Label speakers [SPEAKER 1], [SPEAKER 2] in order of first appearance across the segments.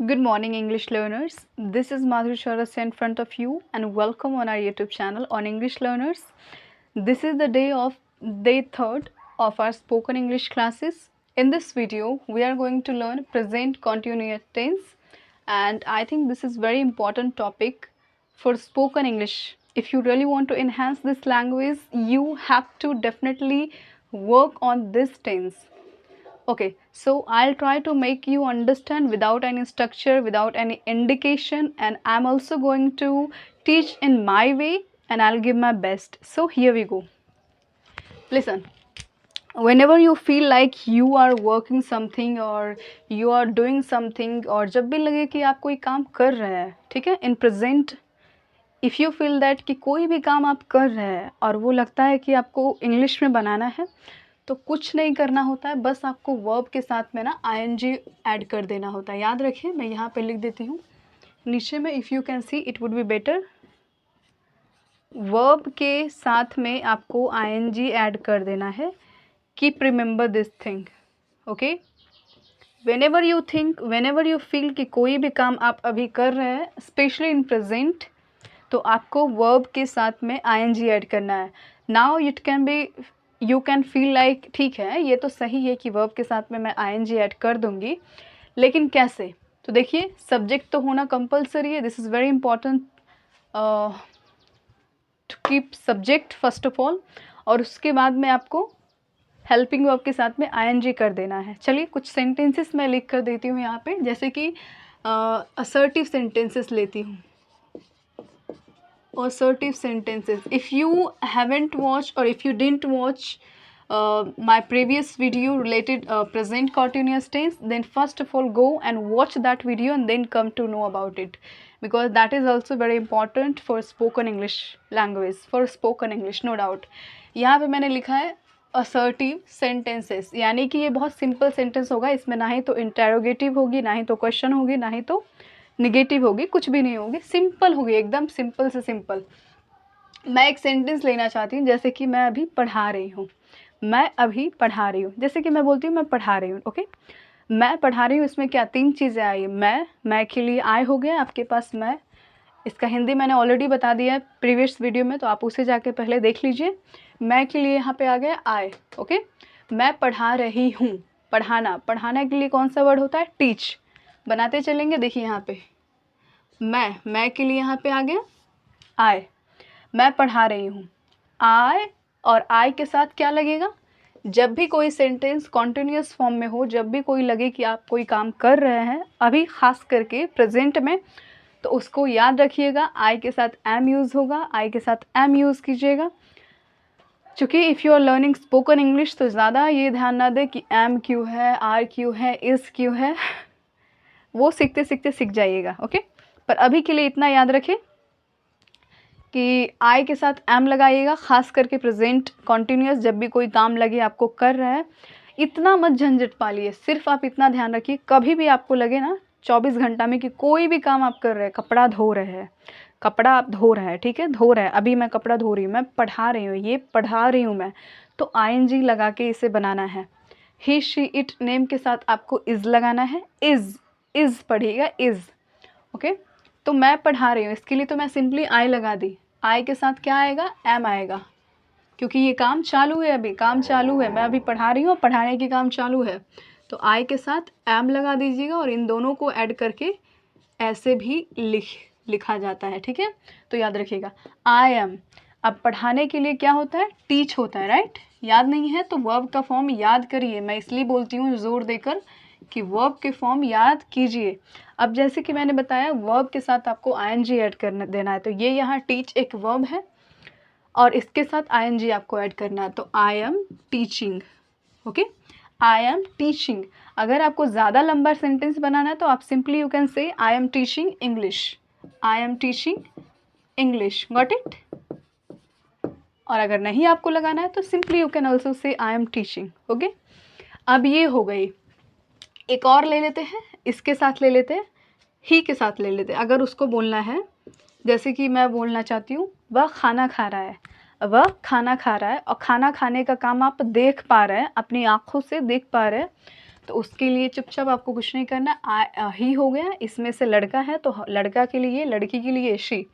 [SPEAKER 1] Good morning, English learners. This is Madhuri Chaurasia in front of you, and welcome on our YouTube channel on English learners. This is the day third of our spoken English classes. In this video, we are going to learn present continuous tense, and I think this is very important topic for spoken English. If you really want to enhance this language, you have to definitely work on this tense. Okay, so I'll try to make you understand without any structure, without any indication, and I'm also going to teach in my way and I'll give my best. So here we go. Listen, whenever you feel like you are working something or you are doing something, और जब भी लगे कि आप कोई काम कर रहे हैं, ठीक है, in present, if you feel that कि कोई भी काम आप कर रहे हैं और वो लगता है कि आपको इंग्लिश में बनाना है, तो कुछ नहीं करना होता है, बस आपको वर्ब के साथ में ना आईएनजी ऐड कर देना होता है. याद रखिए, मैं यहाँ पे लिख देती हूँ नीचे में, if you can see it would be better. Verb के साथ में आपको आईएनजी ऐड कर देना है. Keep remember this thing, okay. Whenever you think, whenever you feel कि कोई भी काम आप अभी कर रहे हैं, स्पेशली इन प्रेजेंट, तो आपको वर्ब के साथ में आईएनजी ऐड करना है. Now it can be, you can feel like ठीक है, ये तो सही है कि वर्ब के साथ में मैं आईएनजी ऐड कर दूंगी, लेकिन कैसे? तो देखिए, सब्जेक्ट तो होना कंपलसरी है. This is very important to keep subject first of all, और उसके बाद में आपको हेल्पिंग वर्ब के साथ में आईएनजी कर देना है. चलिए कुछ सेंटेंसेस मैं लिख कर देती हूँ यहाँ पे, जैसे कि असर्टिव सेंटेंसेस लेती हूँ. Assertive sentences. If you haven't watched or if you didn't watch my previous video related present continuous tense, then first of all go and watch that video and then come to know about it, because that is also very important for spoken English language, for spoken English, no doubt. यहाँ पे मैंने लिखा है assertive sentences, यानी कि ये बहुत simple sentence होगा. इसमें ना ही तो इंटेरोगेटिव होगी, ना ही तो क्वेश्चन होगी, ना ही तो निगेटिव होगी, कुछ भी नहीं होगी, सिंपल होगी, एकदम सिंपल से सिंपल. मैं एक सेंटेंस लेना चाहती हूँ, जैसे कि मैं अभी पढ़ा रही हूँ. मैं अभी पढ़ा रही हूँ, जैसे कि मैं बोलती हूँ मैं पढ़ा रही हूँ. ओके, मैं पढ़ा रही हूँ, इसमें क्या तीन चीज़ें आई. मैं के लिए आए हो गया आपके पास. मैं, इसका हिंदी मैंने ऑलरेडी बता दिया है प्रीवियस वीडियो में, तो आप उसे जाके पहले देख लीजिए. मैं के लिए यहाँ पे आ गया आए. ओके, मैं पढ़ा रही हूँ. पढ़ाना, पढ़ाना के लिए कौन सा वर्ड होता है? टीच. बनाते चलेंगे. देखिए यहाँ पे मैं के लिए यहाँ पे आ गया आए. मैं पढ़ा रही हूँ. आए और आई के साथ क्या लगेगा? जब भी कोई सेंटेंस कॉन्टिन्यूस फॉर्म में हो, जब भी कोई लगे कि आप कोई काम कर रहे हैं अभी, ख़ास करके प्रेजेंट में, तो उसको याद रखिएगा, आई के साथ एम यूज़ होगा. आई के साथ एम यूज़ कीजिएगा. चूँकि if you are learning spoken English, तो ज़्यादा ये ध्यान ना दे कि एम क्यों है, आर क्यों है, इज़ क्यों है. वो सीखते सीखते सीख जाइएगा. ओके, पर अभी के लिए इतना याद रखें कि आई के साथ एम लगाइएगा, ख़ास करके प्रेजेंट कॉन्टिन्यूस जब भी कोई काम लगे आपको कर रहे हैं. इतना मत झंझट पालिए, सिर्फ आप इतना ध्यान रखिए, कभी भी आपको लगे ना 24 घंटा में कि कोई भी काम आप कर रहे हैं, कपड़ा धो रहे हैं, कपड़ा आप धो रहे हैं, ठीक है, धो रहे हैं, अभी मैं कपड़ा धो रही हूँ, मैं पढ़ा रही हूँ, ये पढ़ा रही हूँ मैं, तो आईएनजी लगा के इसे बनाना है. ही शी इट नेम के साथ आपको इज़ लगाना है. इज़ पढ़िएगा, इज़. ओके, तो मैं पढ़ा रही हूँ, इसके लिए तो मैं सिंपली आई लगा दी. आई के साथ क्या आएगा? एम आएगा, क्योंकि ये काम चालू है, अभी काम चालू है, मैं अभी पढ़ा रही हूँ, पढ़ाने की काम चालू है, तो आई के साथ एम लगा दीजिएगा. और इन दोनों को ऐड करके ऐसे भी लिखा जाता है, ठीक है. तो याद रखिएगा आई एम. अब पढ़ाने के लिए क्या होता है? टीच होता है, राइट. याद नहीं है तो वर्ब का फॉर्म याद करिए. मैं इसलिए बोलती हूँ ज़ोर देकर कि वर्ब के फॉर्म याद कीजिए. अब जैसे कि मैंने बताया, वर्ब के साथ आपको आईएनजी ऐड करना देना है, तो ये यहाँ टीच एक वर्ब है और इसके साथ आईएनजी आपको ऐड करना है. तो I am teaching. Okay, I am teaching. अगर आपको ज़्यादा लंबा सेंटेंस बनाना है तो आप simply you can say I am teaching English. I am teaching English. Got it. और अगर नहीं आपको लगाना है तो simply you can also say I am teaching. Okay, अब ये हो गई. एक और ले लेते हैं, इसके साथ ले लेते हैं, ही के साथ ले लेते हैं. अगर उसको बोलना है, जैसे कि मैं बोलना चाहती हूँ वह खाना खा रहा है. वह खाना खा रहा है, और खाना खाने का काम आप देख पा रहे हैं, अपनी आँखों से देख पा रहे हैं, तो उसके लिए चुपचाप आपको कुछ नहीं करना। ही हो गया, इसमें से लड़का है तो लड़का के लिए, लड़की के लिए शी।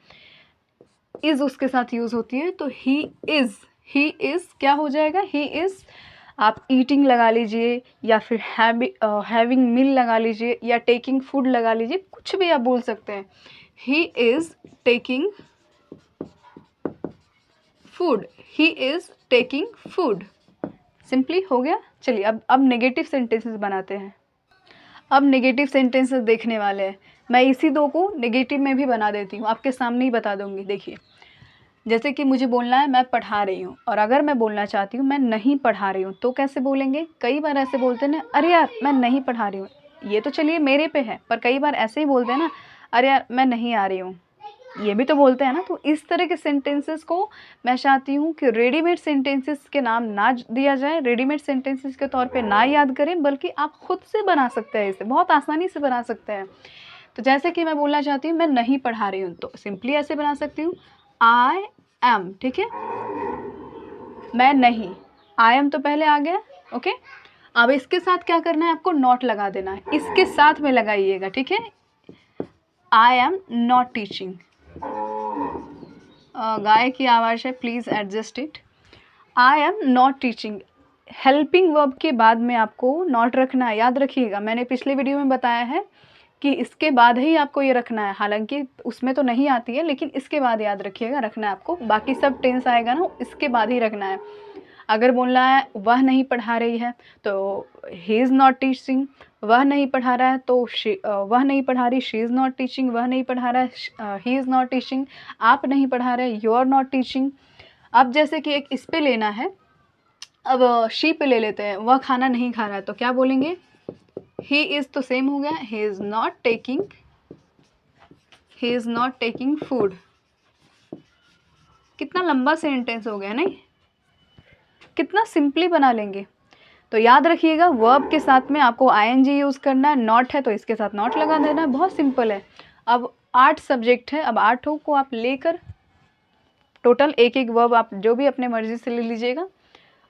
[SPEAKER 1] इज़ उसके साथ यूज़ होती है तो ही इज़ क्या हो जाएगा, ही इज़। आप ईटिंग लगा लीजिए या फिर हैविंग मील लगा लीजिए या टेकिंग फूड लगा लीजिए, कुछ भी आप बोल सकते हैं। He is taking food, he is taking food, simply हो गया। चलिए अब नेगेटिव सेंटेंसेस बनाते हैं। अब नेगेटिव सेंटेंसेस देखने वाले हैं। मैं इसी दो को नेगेटिव में भी बना देती हूँ, आपके सामने ही बता दूँगी। देखिए, जैसे कि मुझे बोलना है मैं पढ़ा रही हूँ, और अगर मैं बोलना चाहती हूँ मैं नहीं पढ़ा रही हूँ, तो कैसे बोलेंगे? कई बार ऐसे बोलते हैं ना, अरे यार मैं नहीं पढ़ा रही हूँ, ये तो चलिए मेरे पे है, पर कई बार ऐसे ही बोलते हैं ना, अरे यार मैं नहीं आ रही हूँ, ये भी तो बोलते हैं ना। तो इस तरह के सेंटेंसेस को मैं चाहती हूँ कि रेडीमेड सेंटेंसेस के नाम ना दिया जाए, रेडीमेड सेंटेंसेस के तौर पे ना याद करें, बल्कि आप खुद से बना सकते हैं, इसे बहुत आसानी से बना सकते हैं। तो जैसे कि मैं बोलना चाहती हूँ मैं नहीं पढ़ा रही हूँ, तो सिंपली ऐसे बना सकती हूँ, आई एम, ठीक है, मैं नहीं, आई एम तो पहले आ गया, ओके। अब इसके साथ क्या करना है, आपको नॉट लगा देना है, इसके साथ में लगाइएगा, ठीक है। आई एम नॉट टीचिंग, गाय की आवाज़ है, please adjust it. I am not teaching, helping verb के बाद में आपको नॉट रखना है, याद रखिएगा। मैंने पिछले वीडियो में बताया है कि इसके बाद ही आपको ये रखना है, हालांकि उसमें तो नहीं आती है, लेकिन इसके बाद याद रखिएगा, रखना है आपको। बाकी सब टेंस आएगा ना, इसके बाद ही रखना है। अगर बोलना है वह नहीं पढ़ा रही है तो ही इज़ नॉट टीचिंग, वह नहीं पढ़ा रहा है तो वह नहीं पढ़ा रही, शी इज़ नॉट टीचिंग, वह नहीं पढ़ा रहा है, ही इज़ नॉट टीचिंग, आप नहीं पढ़ा रहे, यू आर नॉट टीचिंग। अब जैसे कि एक इस पे लेना है, अब शी पे ले लेते हैं, वह खाना नहीं खा रहा है, तो क्या बोलेंगे? ही इज़ तो सेम हो गया, he is not taking food. कितना लंबा सेंटेंस हो गया नहीं, कितना सिंपली बना लेंगे। तो याद रखिएगा, वर्ब के साथ में आपको आईएनजी यूज़ करना है, नॉट है तो इसके साथ नॉट लगा देना है, बहुत सिंपल है। अब 8 सब्जेक्ट है, अब 8 को आप लेकर टोटल एक एक वर्ब आप जो भी अपने मर्ज़ी से ले लीजिएगा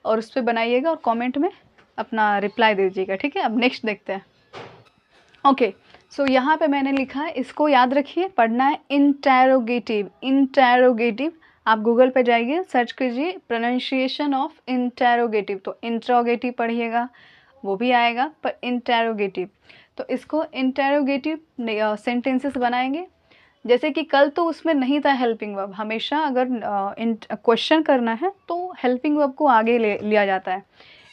[SPEAKER 1] और उस पर बनाइएगा और कमेंट में अपना रिप्लाई दे दीजिएगा, ठीक है। अब नेक्स्ट देखते हैं। ओके, सो यहाँ पे मैंने लिखा है, इसको याद रखिए, पढ़ना है इंटेरोगेटिव। इंटेरोगेटिव, आप गूगल पे जाइए, सर्च कीजिए प्रोनाउंसिएशन ऑफ इंटेरोगेटिव, तो इंट्रोगेटिव पढ़िएगा, वो भी आएगा, पर इंटेरोगेटिव। तो इसको इंटेरोगेटिव सेंटेंसेस बनाएंगे। जैसे कि कल तो उसमें नहीं था हेल्पिंग वर्ब, हमेशा अगर क्वेश्चन करना है तो हेल्पिंग वर्ब को आगे लिया जाता है।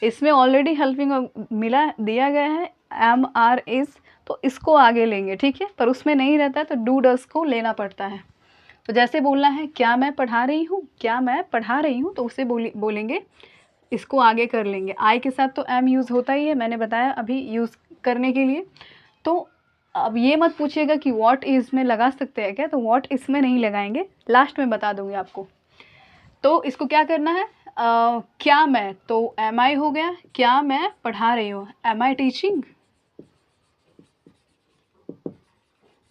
[SPEAKER 1] इसमें ऑलरेडी हेल्पिंग वर्ब दिया गया है, एम आर इज़, तो इसको आगे लेंगे, ठीक है। पर उसमें नहीं रहता है तो डू डस को लेना पड़ता है। तो जैसे बोलना है क्या मैं पढ़ा रही हूँ, क्या मैं पढ़ा रही हूँ, तो उसे बोलेंगे, इसको आगे कर लेंगे। आई के साथ तो एम यूज़ होता ही है, मैंने बताया अभी यूज़ करने के लिए। तो अब ये मत पूछिएगा कि व्हाट इज़ में लगा सकते हैं क्या, तो व्हाट इसमें नहीं लगाएंगे, लास्ट में बता दूँगी आपको। तो इसको क्या करना है, क्या मैं, तो एम आई हो गया, क्या मैं पढ़ा रही हूँ, am I teaching,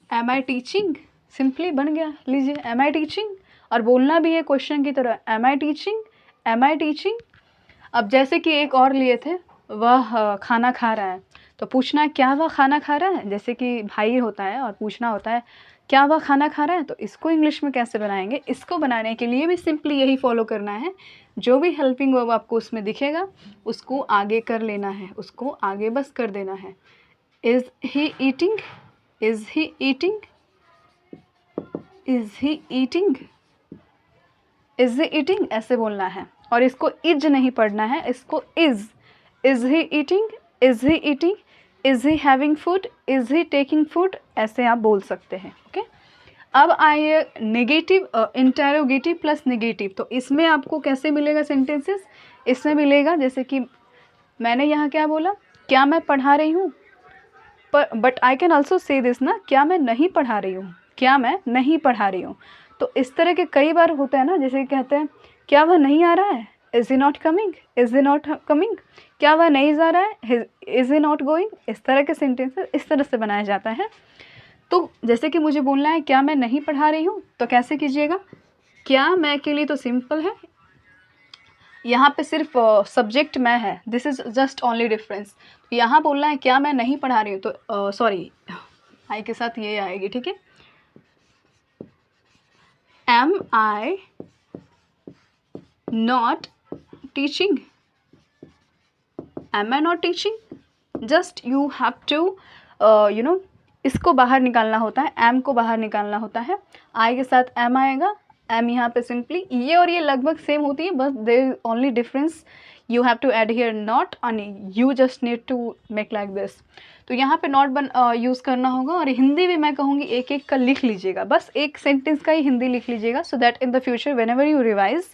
[SPEAKER 1] am I teaching, simply बन गया, लीजिए एम आई टीचिंग। और बोलना भी है क्वेश्चन की तरह, am I teaching, am I teaching. अब जैसे कि एक और लिए थे, वह खाना खा रहा है, तो पूछना है क्या वह खाना खा रहा है, जैसे कि भाई होता है और पूछना होता है क्या वह खाना खा रहा है, तो इसको इंग्लिश में कैसे बनाएंगे? इसको बनाने के लिए भी सिंपली यही फॉलो करना है, जो भी हेल्पिंग वर्ब आपको उसमें दिखेगा उसको आगे कर लेना है, उसको आगे बस कर देना है। Is he eating, is he eating, is he eating, is he eating, ऐसे बोलना है। और इसको इज नहीं पढ़ना है, इसको is he eating, is he eating, is he having food, is he taking food, ऐसे आप बोल सकते हैं, ओके। अब आइए नेगेटिव, इंटेरोगेटिव प्लस नेगेटिव, तो इसमें आपको कैसे मिलेगा सेंटेंसेस? इसमें मिलेगा जैसे कि मैंने यहाँ क्या बोला, क्या मैं पढ़ा रही हूँ, पर but I can also say this ना, क्या मैं नहीं पढ़ा रही हूँ, क्या मैं नहीं पढ़ा रही हूँ। तो इस तरह के कई बार होता है ना, जैसे कहते हैं क्या वह नहीं आ रहा है, is he not coming, is he not coming, क्या वह नहीं जा रहा है, इज़ ही नॉट गोइंग। इस तरह के सेंटेंसेस इस तरह से बनाया जाता है। तो जैसे कि मुझे बोलना है क्या मैं नहीं पढ़ा रही हूँ, तो कैसे कीजिएगा? क्या मैं के लिए तो सिंपल है, यहाँ पे सिर्फ सब्जेक्ट मैं है, this is just only difference. तो यहाँ बोलना है क्या मैं नहीं पढ़ा रही हूँ, तो सॉरी आई के साथ ये आएगी, ठीक है। Am I not teaching, am I not teaching, just you have to you know इसको बाहर निकालना होता है, एम को बाहर निकालना होता है, आई के साथ एम आएगा, एम यहाँ पे सिंपली, ये और ये लगभग सेम होती है, बस there is only difference you have to add here not and you just need to make like this. तो यहाँ पे नॉट यूज़ करना होगा। और हिंदी भी मैं कहूँगी एक एक का लिख लीजिएगा, बस एक सेंटेंस का ही हिंदी लिख लीजिएगा, so that in the future when ever you revise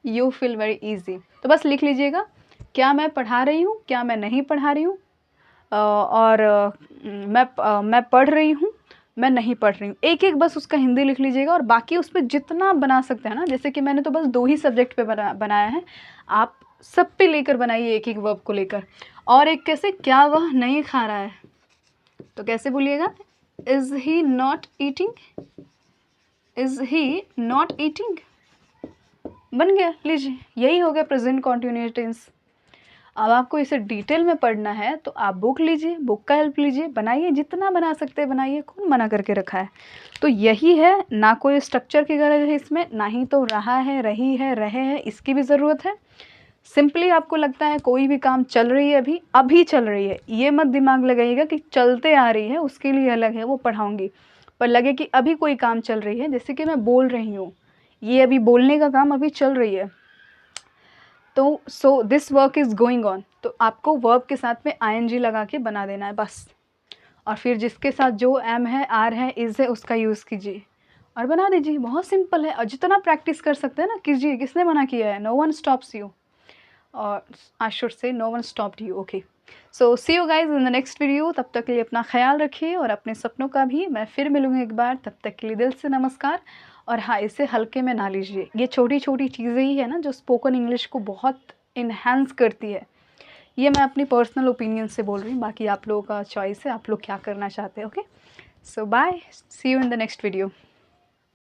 [SPEAKER 1] you feel very easy. तो बस लिख लीजिएगा क्या मैं पढ़ा रही हूँ, क्या मैं नहीं पढ़ा रही हूँ, और मैं पढ़ रही हूँ, मैं नहीं पढ़ रही हूँ, एक एक बस उसका हिंदी लिख लीजिएगा। और बाकी उस पर जितना बना सकते हैं ना, जैसे कि मैंने तो बस 2 ही सब्जेक्ट पे बनाया है, आप सब पे लेकर बनाइए एक एक वर्ब को लेकर। और एक कैसे, क्या वह नहीं खा रहा है, तो कैसे बोलिएगा, is he not eating, is he not eating, बन गया, लीजिए यही हो गया प्रेजेंट कॉन्टिन्यूअस टेंस। अब आपको इसे डिटेल में पढ़ना है तो आप बुक लीजिए, बुक का हेल्प लीजिए, बनाइए, जितना बना सकते हैं बनाइए, कौन मना करके रखा है। तो यही है, ना कोई स्ट्रक्चर की गरज है इसमें, ना ही तो रहा है, रही है, रहे हैं, इसकी भी ज़रूरत है। सिंपली आपको लगता है कोई भी काम चल रही है, अभी चल रही है, ये मत दिमाग लगाइएगा कि चलते आ रही है उसके लिए अलग है वो पढ़ाऊँगी, पर लगे कि अभी कोई काम चल रही है, जैसे कि मैं बोल रही हूँ, ये अभी बोलने का काम अभी चल रही है, तो so this work is going on, तो आपको वर्ब के साथ में ING लगा के बना देना है बस। और फिर जिसके साथ जो एम है, आर है, इज़ है, उसका यूज़ कीजिए और बना दीजिए, बहुत सिंपल है। और जितना प्रैक्टिस कर सकते हैं ना कीजिए, किसने मना किया है, नो वन स्टॉप्स यू, और I should say no one stopped you. Okay, so see you guys in the next video. तब तक के लिए अपना ख्याल रखिए और अपने सपनों का भी। मैं फिर मिलूँगी एक बार, तब तक के लिए दिल से नमस्कार। और हाँ, इसे हल्के में ना लीजिए, ये छोटी छोटी चीज़ें ही है ना जो स्पोकन इंग्लिश को बहुत इन्हेंस करती है। ये मैं अपनी पर्सनल ओपिनियन से बोल रही हूँ, बाकी आप लोगों का चॉइस है, आप लोग क्या करना चाहते हैं। Okay, so bye, see you in the next video.